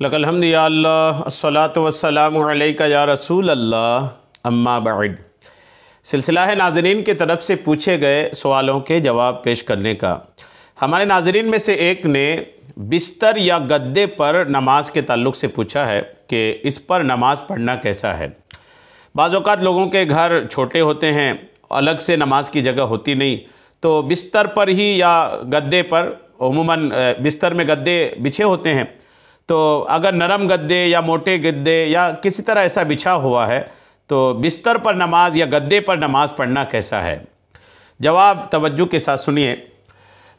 लकल हम्द या अल्लाह अस्सलातु वस्सलामु अलैका या रसूल अल्लाह अम्मा बाद। सिलसिला है नाज़रीन की तरफ़ से पूछे गए सवालों के जवाब पेश करने का। हमारे नाज़रीन में से एक ने बिस्तर या गद्दे पर नमाज के ताल्लुक़ से पूछा है कि इस पर नमाज पढ़ना कैसा है। बाज़ औक़ात लोगों के घर छोटे होते हैं, अलग से नमाज की जगह होती नहीं, तो बिस्तर पर ही या गद्दे पर, उमूमन बिस्तर में गद्दे बिछे होते हैं, तो अगर नरम गद्दे या मोटे गद्दे या किसी तरह ऐसा बिछा हुआ है तो बिस्तर पर नमाज या गद्दे पर नमाज पढ़ना कैसा है। जवाब तवज्जो के साथ सुनिए।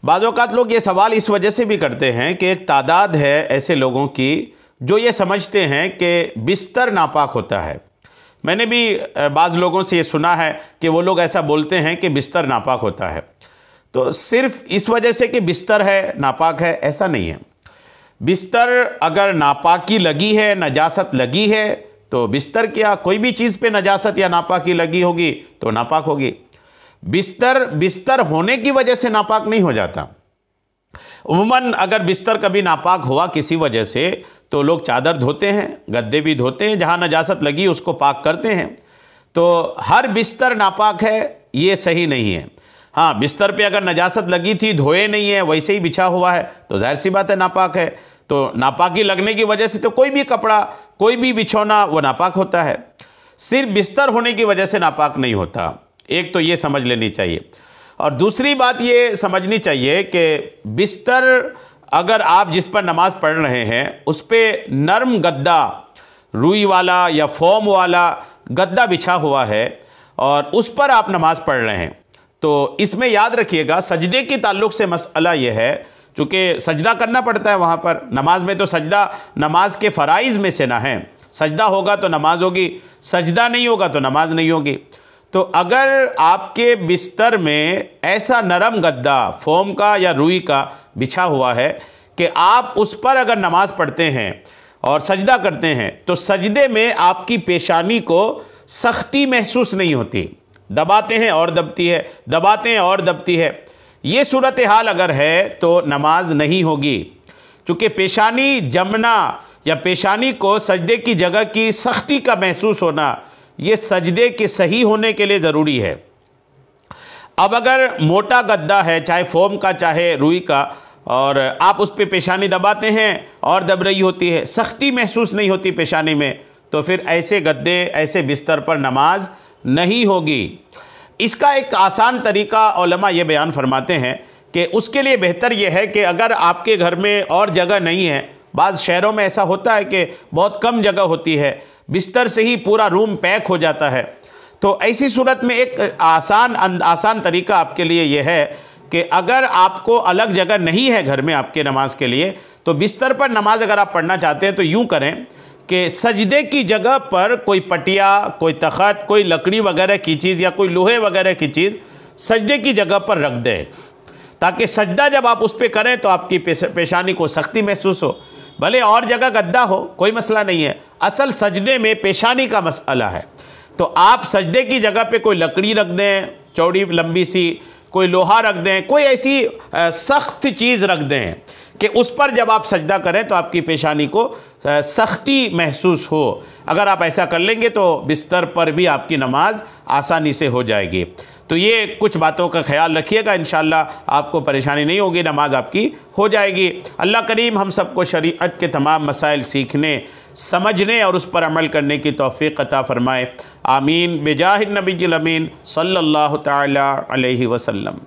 बाज़ औक़ात लोग ये सवाल इस वजह से भी करते हैं कि एक तादाद है ऐसे लोगों की जो ये समझते हैं कि बिस्तर नापाक होता है। मैंने भी बाज़ लोगों से ये सुना है कि वो लोग ऐसा बोलते हैं कि बिस्तर नापाक होता है। तो सिर्फ़ इस वजह से कि बिस्तर है नापाक है, ऐसा नहीं है। बिस्तर अगर नापाकी लगी है, नजासत लगी है, तो बिस्तर क्या कोई भी चीज़ पे नजासत या नापाकी लगी होगी तो नापाक होगी। बिस्तर होने की वजह से नापाक नहीं हो जाता। उम्मन अगर बिस्तर कभी नापाक हुआ किसी वजह से तो लोग चादर धोते हैं, गद्दे भी धोते हैं, जहाँ नजासत लगी उसको पाक करते हैं। तो हर बिस्तर नापाक है ये सही नहीं है। हाँ, बिस्तर पे अगर नजासत लगी थी, धोए नहीं है, वैसे ही बिछा हुआ है तो जाहिर सी बात है नापाक है। तो नापाकी लगने की वजह से तो कोई भी कपड़ा, कोई भी बिछौना वो नापाक होता है। सिर्फ बिस्तर होने की वजह से नापाक नहीं होता। एक तो ये समझ लेनी चाहिए। और दूसरी बात ये समझनी चाहिए कि बिस्तर अगर आप जिस पर नमाज पढ़ रहे हैं उस पर नरम गद्दा, रुई वाला या फोम वाला गद्दा बिछा हुआ है और उस पर आप नमाज पढ़ रहे हैं, तो इसमें याद रखिएगा सजदे के ताल्लुक़ से मसला ये है, चूँकि सजदा करना पड़ता है वहाँ पर नमाज में, तो सजदा नमाज के फ़राइज़ में से ना है। सजदा होगा तो नमाज होगी, सजदा नहीं होगा तो नमाज नहीं होगी। तो अगर आपके बिस्तर में ऐसा नरम गद्दा फोम का या रुई का बिछा हुआ है कि आप उस पर अगर नमाज पढ़ते हैं और सजदा करते हैं तो सजदे में आपकी पेशानी को सख्ती महसूस नहीं होती। दबाते हैं और दबती है, दबाते हैं और दबती है। ये सूरत हाल अगर है तो नमाज नहीं होगी, क्योंकि पेशानी जमना या पेशानी को सजदे की जगह की सख्ती का महसूस होना ये सजदे के सही होने के लिए ज़रूरी है। अब अगर मोटा गद्दा है, चाहे फोम का चाहे रुई का, और आप उस पर पेशानी दबाते हैं और दब रही होती है, सख्ती महसूस नहीं होती पेशानी में, तो फिर ऐसे गद्दे, ऐसे बिस्तर पर नमाज नहीं होगी। इसका एक आसान तरीका उलमा ये बयान फरमाते हैं कि उसके लिए बेहतर ये है कि अगर आपके घर में और जगह नहीं है, बाज़ शहरों में ऐसा होता है कि बहुत कम जगह होती है, बिस्तर से ही पूरा रूम पैक हो जाता है, तो ऐसी सूरत में एक आसान तरीका आपके लिए ये है कि अगर आपको अलग जगह नहीं है घर में आपके नमाज के लिए, तो बिस्तर पर नमाज अगर आप पढ़ना चाहते हैं तो यूँ करें कि सजदे की जगह पर कोई पटिया, कोई तख़त, कोई लकड़ी वगैरह की चीज़ या कोई लोहे वगैरह की चीज़ सजदे की जगह पर रख दें, ताकि सजदा जब आप उस पर करें तो आपकी पेशानी को सख्ती महसूस हो। भले और जगह गद्दा हो, कोई मसला नहीं है, असल सजदे में पेशानी का मसला है। तो आप सजदे की जगह पे कोई लकड़ी रख दें, चौड़ी लंबी सी, कोई लोहा रख दें, कोई ऐसी सख्त चीज़ रख दें कि उस पर जब आप सजदा करें तो आपकी पेशानी को सख्ती महसूस हो। अगर आप ऐसा कर लेंगे तो बिस्तर पर भी आपकी नमाज आसानी से हो जाएगी। तो ये कुछ बातों का ख्याल रखिएगा, इंशाअल्लाह आपको परेशानी नहीं होगी, नमाज आपकी हो जाएगी। अल्लाह करीम हम सबको शरीअत के तमाम मसाइल सीखने, समझने और उस पर अमल करने की तौफ़ीक़ अता फ़रमाए। आमीन। बिजाहिन नबील अमीन सल्लल्लाहु तआला अलैहि वसल्लम।